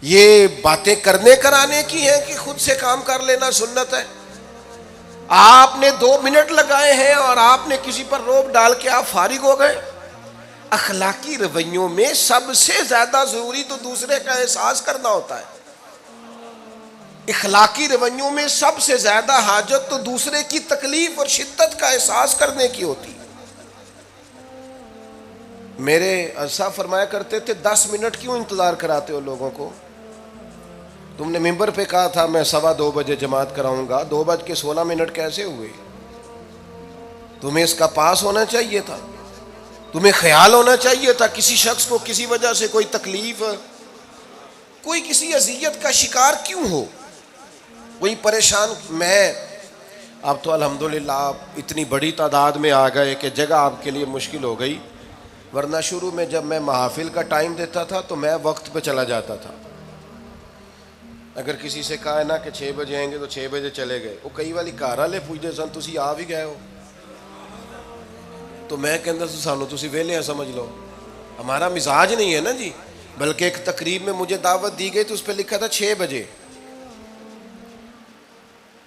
یہ باتیں کرنے کرانے کی ہیں کہ خود سے کام کر لینا سنت ہے؟ آپ نے 2 منٹ لگائے ہیں اور آپ نے کسی پر روب ڈال کے آپ فارغ ہو گئے۔ اخلاقی رویوں میں سب سے زیادہ ضروری تو دوسرے کا احساس کرنا ہوتا ہے۔ اخلاقی رویوں میں سب سے زیادہ حاجت تو دوسرے کی تکلیف اور شدت کا احساس کرنے کی ہوتی ہے۔ میرے صاحب فرمایا کرتے تھے 10 منٹ کیوں انتظار کراتے ہو لوگوں کو؟ تم نے ممبر پہ کہا تھا میں 2:15 بجے جماعت کراؤں گا، 2:16 کیسے ہوئے؟ تمہیں اس کا پاس ہونا چاہیے تھا، تمہیں خیال ہونا چاہیے تھا کسی شخص کو کسی وجہ سے کوئی تکلیف، کوئی کسی اذیت کا شکار کیوں ہو، کوئی پریشان۔ میں اب تو الحمدللہ آپ اتنی بڑی تعداد میں آ گئے کہ جگہ آپ کے لیے مشکل ہو گئی، ورنہ شروع میں جب میں محافل کا ٹائم دیتا تھا تو میں وقت پہ چلا جاتا تھا۔ اگر کسی سے کہا ہے نا کہ 6 بجے آئیں گے تو 6 بجے چلے گئے، وہ کئی والی گھر والے پوچھتے سن تسی آ بھی گئے ہو، تو میں کہتا سانو تسی ویلے ہیں سمجھ لو۔ ہمارا مزاج نہیں ہے نا جی، بلکہ ایک تقریب میں مجھے دعوت دی گئی تو اس پہ لکھا تھا 6 بجے،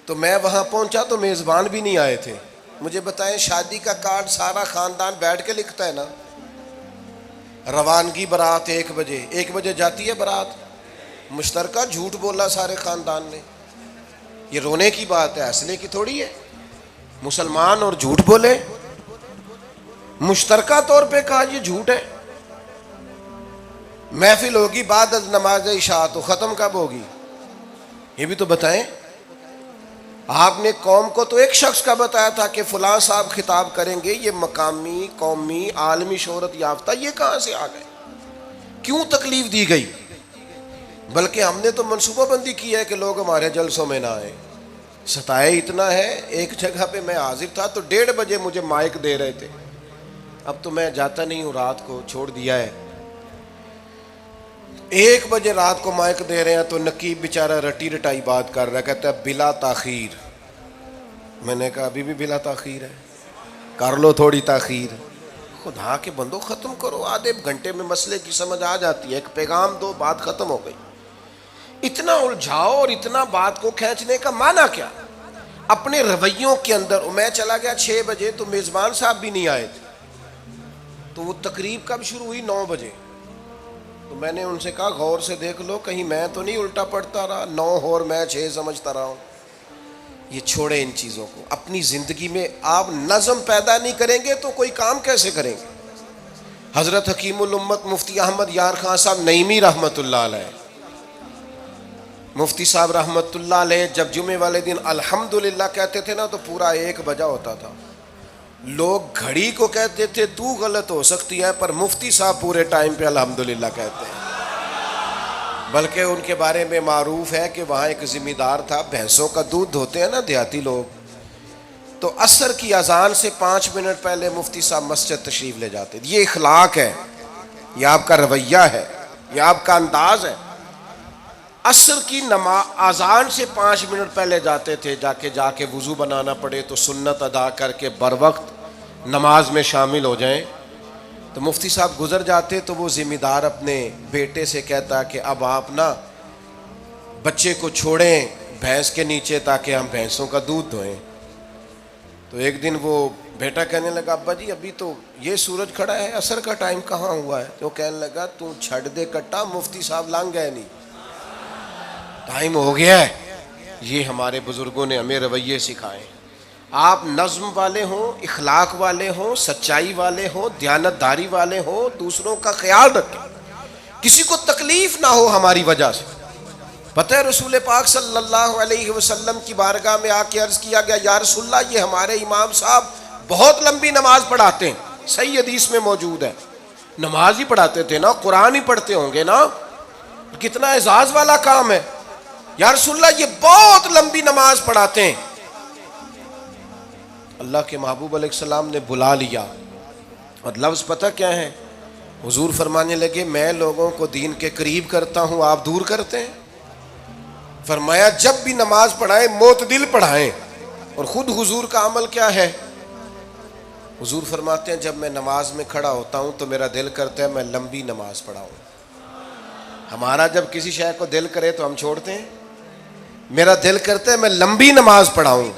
تو میں وہاں پہنچا تو میزبان بھی نہیں آئے تھے۔ مجھے بتائیں شادی کا کارڈ سارا خاندان بیٹھ کے لکھتا ہے نا، روانگی برات 1 بجے، 1 بجے جاتی ہے برات، مشترکہ جھوٹ بولا سارے خاندان نے۔ یہ رونے کی بات ہے، ہنسنے کی تھوڑی ہے۔ مسلمان اور جھوٹ بولے، مشترکہ طور پہ کہا یہ جھوٹ ہے۔ محفل ہوگی بعد از نماز عشاء، تو ختم کب ہوگی یہ بھی تو بتائیں۔ آپ نے قوم کو تو ایک شخص کا بتایا تھا کہ فلاں صاحب خطاب کریں گے، یہ مقامی، قومی، عالمی شہرت یافتہ، یہ کہاں سے آ گئے؟ کیوں تکلیف دی گئی؟ بلکہ ہم نے تو منصوبہ بندی کی ہے کہ لوگ ہمارے جلسوں میں نہ آئیں۔ ستائے اتنا ہے، ایک جگہ پہ میں حاضر تھا تو 1:30 بجے مجھے مائک دے رہے تھے، اب تو میں جاتا نہیں ہوں، رات کو چھوڑ دیا ہے۔ 1 بجے رات کو مائک دے رہے ہیں تو نقیب بیچارہ رٹی رٹائی بات کر رہا ہے، کہتا ہے بلا تاخیر۔ میں نے کہا ابھی بھی بلا تاخیر ہے، کر لو تھوڑی تاخیر۔ خدا کے بندو ختم کرو، آدھے گھنٹے میں مسئلے کی سمجھ آ جاتی ہے، ایک پیغام دو، بات ختم ہو گئی۔ اتنا الجھاؤ اور اتنا بات کو کھینچنے کا معنی کیا؟ اپنے رویوں کے اندر۔ میں چلا گیا 6 بجے تو میزبان صاحب بھی نہیں آئے تھے، تو وہ تقریب کب شروع ہوئی؟ 9 بجے۔ تو میں نے ان سے کہا غور سے دیکھ لو کہیں میں تو نہیں الٹا پڑتا رہا، 9 اور میں 6 سمجھتا رہا ہوں۔ یہ چھوڑیں ان چیزوں کو، اپنی زندگی میں آپ نظم پیدا نہیں کریں گے تو کوئی کام کیسے کریں گے؟ حضرت حکیم الامت مفتی احمد یار خان صاحب نعیمی رحمۃ اللہ علیہ، مفتی صاحب رحمۃ اللہ علیہ جب جمعے والے دن الحمدللہ کہتے تھے نا تو پورا 1 بجا ہوتا تھا۔ لوگ گھڑی کو کہتے تھے تو غلط ہو سکتی ہے، پر مفتی صاحب پورے ٹائم پہ الحمدللہ کہتے ہیں۔ بلکہ ان کے بارے میں معروف ہے کہ وہاں ایک ذمہ دار تھا، بھینسوں کا دودھ دھوتے ہیں نا دیہاتی لوگ، تو عصر کی اذان سے 5 منٹ پہلے مفتی صاحب مسجد تشریف لے جاتے۔ یہ اخلاق ہے، یہ آپ کا رویہ ہے، یہ آپ کا انداز ہے۔ عصر کی اذان سے 5 منٹ پہلے جاتے تھے، جا کے وضو بنانا پڑے تو سنت ادا کر کے بر وقت نماز میں شامل ہو جائیں۔ تو مفتی صاحب گزر جاتے تو وہ ذمہ دار اپنے بیٹے سے کہتا کہ اب آپ نا بچے کو چھوڑیں بھینس کے نیچے تاکہ ہم بھینسوں کا دودھ دھوئیں۔ تو ایک دن وہ بیٹا کہنے لگا ابا جی ابھی تو یہ سورج کھڑا ہے، عصر کا ٹائم کہاں ہوا ہے؟ تو وہ کہنے لگا تو چھڑ دے کٹا، مفتی صاحب لنگ گئے نہیں، ٹائم ہو گیا ہے۔ یہ ہمارے بزرگوں نے ہمیں رویے سکھائے۔ آپ نظم والے ہوں، اخلاق والے ہوں، سچائی والے ہوں، دیانتداری والے ہوں، دوسروں کا خیال رکھیں، کسی کو تکلیف نہ ہو ہماری وجہ سے۔ پتہ ہے رسول پاک صلی اللہ علیہ وسلم کی بارگاہ میں آ کے عرض کیا گیا یا رسول اللہ یہ ہمارے امام صاحب بہت لمبی نماز پڑھاتے ہیں، صحیح حدیث میں موجود ہے۔ نماز ہی پڑھاتے تھے نا، قرآن ہی پڑھتے ہوں گے نا، کتنا اعزاز والا کام ہے۔ یا رسول اللہ یہ بہت لمبی نماز پڑھاتے ہیں۔ اللہ کے محبوب علیہ السلام نے بلا لیا، اور لفظ پتہ کیا ہے؟ حضور فرمانے لگے میں لوگوں کو دین کے قریب کرتا ہوں، آپ دور کرتے ہیں۔ فرمایا جب بھی نماز پڑھائیں معتدل پڑھائیں۔ اور خود حضور کا عمل کیا ہے؟ حضور فرماتے ہیں جب میں نماز میں کھڑا ہوتا ہوں تو میرا دل کرتا ہے میں لمبی نماز پڑھاؤں، ہمارا جب کسی شے کو دل کرے تو ہم چھوڑتے ہیں. میرا دل کرتا ہے میں لمبی نماز پڑھاؤں،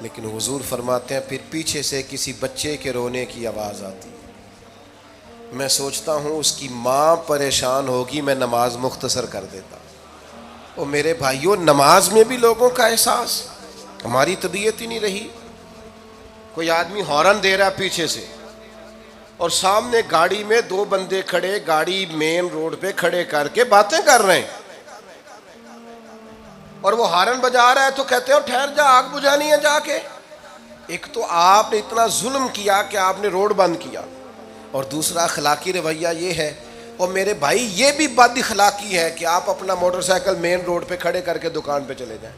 لیکن حضور فرماتے ہیں پھر پیچھے سے کسی بچے کے رونے کی آواز آتی، میں سوچتا ہوں اس کی ماں پریشان ہوگی، میں نماز مختصر کر دیتا. اور میرے بھائیوں، نماز میں بھی لوگوں کا احساس، ہماری طبیعت ہی نہیں رہی. کوئی آدمی ہارن دے رہا پیچھے سے اور سامنے گاڑی میں دو بندے کھڑے، گاڑی مین روڈ پہ کھڑے کر کے باتیں کر رہے ہیں، اور وہ ہارن بجا رہا ہے تو کہتے ہیں ٹھہر جا، آگ بجھانی ہے جا کے. ایک تو آپ نے اتنا ظلم کیا کہ آپ نے روڈ بند کیا، اور دوسرا اخلاقی رویہ یہ ہے. اور میرے بھائی یہ بھی بد اخلاقی ہے کہ آپ اپنا موٹر سائیکل مین روڈ پہ کھڑے کر کے دکان پہ چلے جائیں،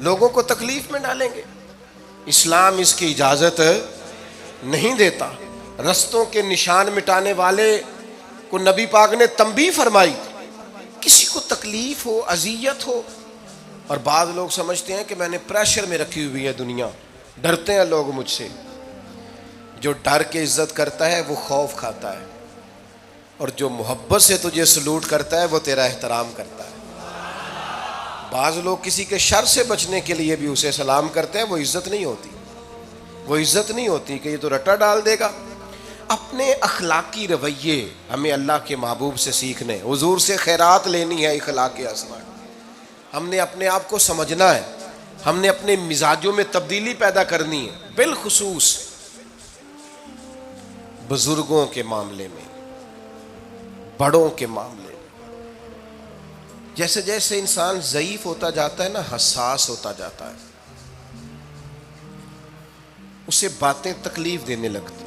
لوگوں کو تکلیف میں ڈالیں گے. اسلام اس کی اجازت نہیں دیتا. رستوں کے نشان مٹانے والے کو نبی پاک نے تنبیہ فرمائی. کسی کو تکلیف ہو، اذیت ہو، اور بعض لوگ سمجھتے ہیں کہ میں نے پریشر میں رکھی ہوئی ہے دنیا، ڈرتے ہیں لوگ مجھ سے. جو ڈر کے عزت کرتا ہے وہ خوف کھاتا ہے، اور جو محبت سے تجھے سلوٹ کرتا ہے وہ تیرا احترام کرتا ہے. بعض لوگ کسی کے شر سے بچنے کے لیے بھی اسے سلام کرتے ہیں، وہ عزت نہیں ہوتی، وہ عزت نہیں ہوتی کہ یہ تو رٹا ڈال دے گا. اپنے اخلاقی رویے ہمیں اللہ کے محبوب سے سیکھنے، حضور سے خیرات لینی ہے. اخلاق حسنہ ہم نے اپنے آپ کو سمجھنا ہے، ہم نے اپنے مزاجوں میں تبدیلی پیدا کرنی ہے، بالخصوص بزرگوں کے معاملے میں، بڑوں کے معاملے میں. جیسے جیسے انسان ضعیف ہوتا جاتا ہے نا، حساس ہوتا جاتا ہے، اسے باتیں تکلیف دینے لگتی.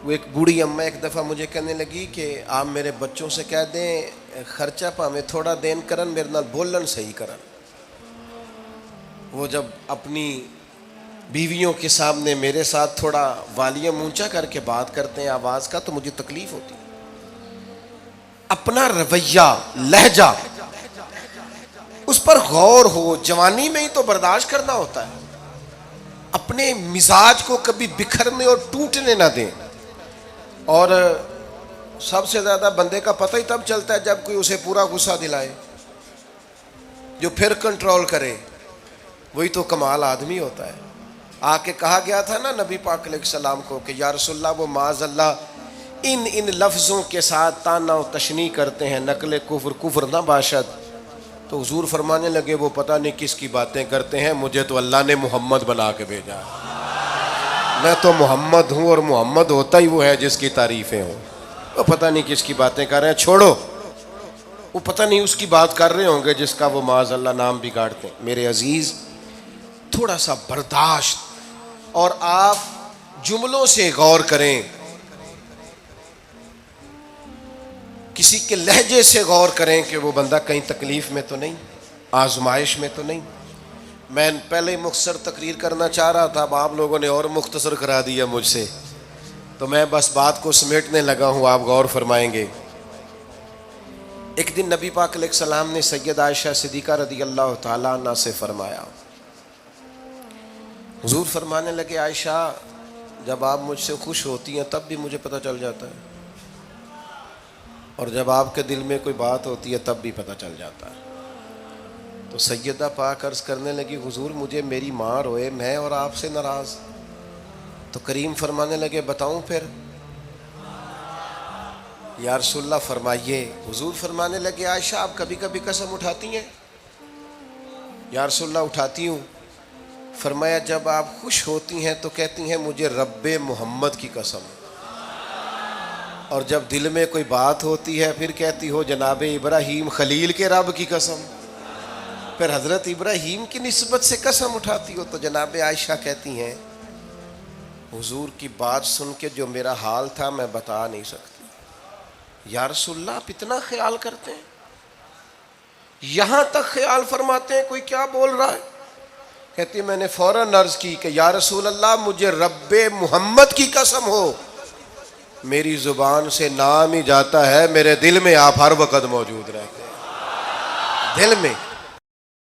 وہ ایک بوڑھی اماں ایک دفعہ مجھے کہنے لگی کہ آپ میرے بچوں سے کہہ دیں خرچہ پاویں تھوڑا دین کرن، میرے نال بولن صحیح کرن. وہ جب اپنی بیویوں کے سامنے میرے ساتھ تھوڑا والیوم اونچا کر کے بات کرتے ہیں آواز کا، تو مجھے تکلیف ہوتی. اپنا رویہ، لہجہ، اس پر غور ہو. جوانی میں ہی تو برداشت کرنا ہوتا ہے. اپنے مزاج کو کبھی بکھرنے اور ٹوٹنے نہ دیں. اور سب سے زیادہ بندے کا پتہ ہی تب چلتا ہے جب کوئی اسے پورا غصہ دلائے، جو پھر کنٹرول کرے، وہی تو کمال آدمی ہوتا ہے. آ کے کہا گیا تھا نا نبی پاک علیہ السلام کو کہ یا رسول اللہ وہ معاذ اللہ ان لفظوں کے ساتھ تانا و تشنیع کرتے ہیں، نقل کفر نہ باشد. تو حضور فرمانے لگے وہ پتہ نہیں کس کی باتیں کرتے ہیں، مجھے تو اللہ نے محمد بنا کے بھیجا، میں تو محمد ہوں، اور محمد ہوتا ہی وہ ہے جس کی تعریفیں ہوں. وہ پتہ نہیں کس کی باتیں کر رہے ہیں، چھوڑو. وہ پتہ نہیں اس کی بات کر رہے ہوں گے جس کا وہ معاذ اللہ نام بگاڑتے ہیں. میرے عزیز، تھوڑا سا برداشت، اور آپ جملوں سے غور کریں، کسی کے لہجے سے غور کریں کہ وہ بندہ کہیں تکلیف میں تو نہیں، آزمائش میں تو نہیں. میں پہلے ہی مختصر تقریر کرنا چاہ رہا تھا، اب آپ لوگوں نے اور مختصر کرا دیا مجھ سے، تو میں بس بات کو سمیٹنے لگا ہوں، آپ غور فرمائیں گے. ایک دن نبی پاک علیہ السلام نے سید عائشہ صدیقہ رضی اللہ تعالیٰ عنہ سے فرمایا. حضور فرمانے لگے عائشہ جب آپ مجھ سے خوش ہوتی ہیں تب بھی مجھے پتہ چل جاتا ہے، اور جب آپ کے دل میں کوئی بات ہوتی ہے تب بھی پتہ چل جاتا ہے. تو سیدہ پاک عرض کرنے لگی حضور مجھے میری ماں روئے، میں اور آپ سے ناراض. تو کریم فرمانے لگے بتاؤں پھر؟ یا رسول اللہ فرمائیے. حضور فرمانے لگے عائشہ آپ کبھی کبھی قسم اٹھاتی ہیں؟ یا رسول اللہ اٹھاتی ہوں. فرمایا جب آپ خوش ہوتی ہیں تو کہتی ہیں مجھے رب محمد کی قسم، اور جب دل میں کوئی بات ہوتی ہے پھر کہتی ہو جناب ابراہیم خلیل کے رب کی قسم. پھر حضرت ابراہیم کی نسبت سے قسم اٹھاتی ہو. تو جناب عائشہ کہتی ہیں حضور کی بات سن کے جو میرا حال تھا میں بتا نہیں سکتی. یا رسول اللہ آپ اتنا خیال کرتے ہیں؟ یہاں تک خیال فرماتے ہیں کوئی کیا بول رہا ہے؟ کہتی میں نے فوراً عرض کی کہ یا رسول اللہ مجھے رب محمد کی قسم ہو، میری زبان سے نام ہی جاتا ہے، میرے دل میں آپ ہر وقت موجود رہتے ہیں، دل میں.